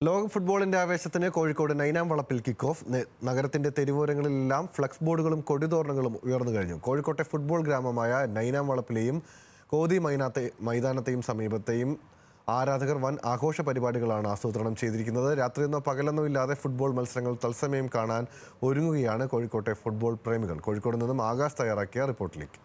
ലോക ഫുട്ബോളിന്റെ ആവേശത്തിന് കോഴിക്കോട് നൈനാം വളപ്പിൽ കിക്ക് ഓഫ്. നഗരത്തിന്റെ തെരുവോരങ്ങളിലെല്ലാം ഫ്ലക്സ് ബോർഡുകളും കൊടിതോരണങ്ങളും ഉയർന്നു കഴിഞ്ഞു. കോഴിക്കോട്ടെ ഫുട്ബോൾ ഗ്രാമമായ നൈനാം വളപ്പിലെയും കോതി മൈതാനത്തെയും സമീപത്തെയും ആരാധകർ വൻ ആഘോഷ പരിപാടികളാണ് ആസൂത്രണം ചെയ്തിരിക്കുന്നത്. രാത്രിയെന്നോ പകലെന്നോ ഇല്ലാതെ ഫുട്ബോൾ മത്സരങ്ങൾ തത്സമയം കാണാൻ ഒരുങ്ങുകയാണ് കോഴിക്കോട്ടെ ഫുട്ബോൾ പ്രേമികൾ. കോഴിക്കോട് നിന്നും ആകാശ് തയ്യാറാക്കിയ റിപ്പോർട്ടിലേക്ക്.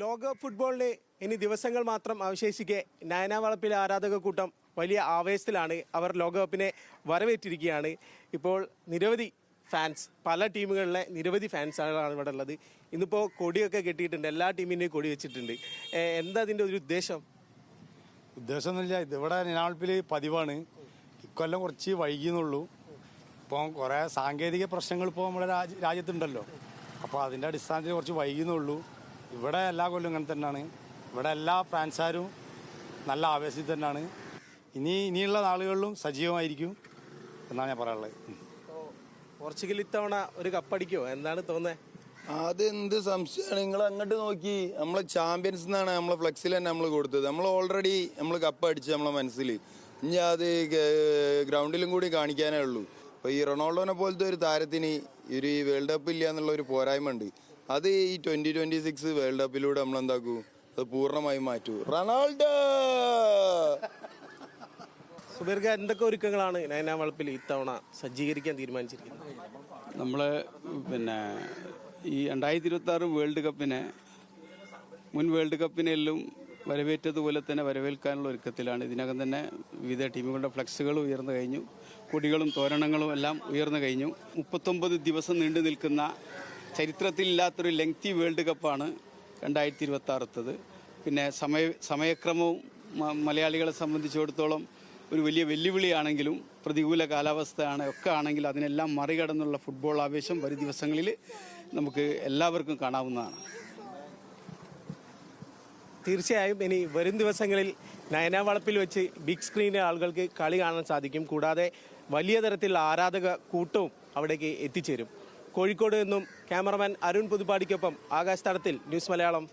ലോക ഫുട്ബോളിന് ഇനി ദിവസങ്ങൾ മാത്രം അവശേഷിക്കെ നൈനാം വളപ്പിലെ ആരാധക കൂട്ടം വലിയ ആവേശത്തിലാണ്. അവർ ലോകകപ്പിനെ വരവേറ്റിരിക്കുകയാണ്. ഇപ്പോൾ നിരവധി ഫാൻസ്, പല ടീമുകളിലെ നിരവധി ഫാൻസുകളാണ് ഇവിടെ ഉള്ളത്. ഇന്നിപ്പോൾ കൊടിയൊക്കെ കെട്ടിയിട്ടുണ്ട്, എല്ലാ ടീമിൻ്റെയും കൊടി വെച്ചിട്ടുണ്ട്. എന്താ അതിൻ്റെ ഒരു ഉദ്ദേശമൊന്നുമില്ല. ഇതിവിടെ നിനാൾപ്പിൽ പതിവാണ്. ഇക്കൊല്ലം കുറച്ച് വൈകിയെന്നുള്ളൂ. ഇപ്പോൾ കുറേ സാങ്കേതിക പ്രശ്നങ്ങൾ ഇപ്പോൾ നമ്മുടെ രാജ്യത്തുണ്ടല്ലോ. അപ്പോൾ അതിൻ്റെ അടിസ്ഥാനത്തിൽ കുറച്ച് വൈകിയെന്നുള്ളൂ. ഇവിടെ എല്ലാ കൊല്ലം ഇങ്ങനെ തന്നെയാണ്. ഇവിടെ എല്ലാ ഫാൻസുകാരും നല്ല ആവേശത്തിൽ തന്നെയാണ്. ഇനിയുള്ള നാളുകളിലും സജീവമായിരിക്കും എന്നാണ് ഞാൻ പറയാനുള്ളത്. പോർച്ചുഗൽ ഇത്തവണ ഒരു കപ്പടിക്കുമോ എന്താണ് തോന്നുന്നത്? അതെന്ത് സംശയമാണ്. നിങ്ങൾ അങ്ങോട്ട് നോക്കി, നമ്മളെ ചാമ്പ്യൻസ് എന്നാണ് നമ്മളെ ഫ്ലെക്സിൽ തന്നെ നമ്മൾ കൊടുത്തത്. നമ്മൾ ഓൾറെഡി നമ്മൾ കപ്പ് അടിച്ച് നമ്മളെ മനസ്സിൽ. ഇനി അത് ഗ്രൗണ്ടിലും കൂടി കാണിക്കാനേ ഉള്ളൂ. അപ്പോൾ ഈ റൊണാൾഡോനെ പോലത്തെ ഒരു താരത്തിന് ഒരു വേൾഡ് കപ്പ് ഇല്ല എന്നുള്ള ഒരു പോരായ്മ ഉണ്ട്. അത് ഈ 2026 വേൾഡ് കപ്പിലൂടെ നമ്മൾ എന്താക്കൂ, അത് പൂർണ്ണമായും മാറ്റൂ. റൊണാൾഡോ സുബീർഗ, എന്തൊക്കെ ഒരുക്കങ്ങളാണ് നൈനാം വളപ്പിൽ ഇത്തവണ സജ്ജീകരിക്കാൻ തീരുമാനിച്ചിരിക്കുന്നത്? നമ്മൾ ഈ 2026 വേൾഡ് കപ്പിനെ മുൻ വേൾഡ് കപ്പിനെല്ലാം വരവേറ്റതുപോലെ തന്നെ വരവേൽക്കാനുള്ള ഒരുക്കത്തിലാണ്. ഇതിനകം തന്നെ വിവിധ ടീമുകളുടെ ഫ്ലക്സുകൾ ഉയർന്നു കഴിഞ്ഞു, കൊടികളും തോരണങ്ങളും എല്ലാം ഉയർന്നു കഴിഞ്ഞു. 39 ദിവസം നീണ്ടു നിൽക്കുന്ന ചരിത്രത്തിലില്ലാത്തൊരു ലെങ്തി വേൾഡ് കപ്പാണ് 2026. പിന്നെ സമയക്രമവും മലയാളികളെ സംബന്ധിച്ചിടത്തോളം ഒരു വലിയ വെല്ലുവിളിയാണെങ്കിലും പ്രതികൂല കാലാവസ്ഥയാണ് ഒക്കെ ആണെങ്കിൽ അതിനെല്ലാം മറികടന്നുള്ള ഫുട്ബോൾ ആവേശം വരും ദിവസങ്ങളിൽ നമുക്ക് എല്ലാവർക്കും കാണാവുന്നതാണ്. തീർച്ചയായും ഇനി വരും ദിവസങ്ങളിൽ നൈനാം വളപ്പിൽ വെച്ച് ബിഗ് സ്ക്രീനിൽ ആളുകൾക്ക് കളി കാണാൻ സാധിക്കും. കൂടാതെ വലിയ തരത്തിലുള്ള ആരാധക കൂട്ടവും അവിടേക്ക് എത്തിച്ചേരും. കോഴിക്കോട് നിന്നും ക്യാമറമാൻ അരുൺ പുതുപ്പാടിക്കൊപ്പം ആകാശ് തടത്തിൽ, ന്യൂസ് മലയാളം.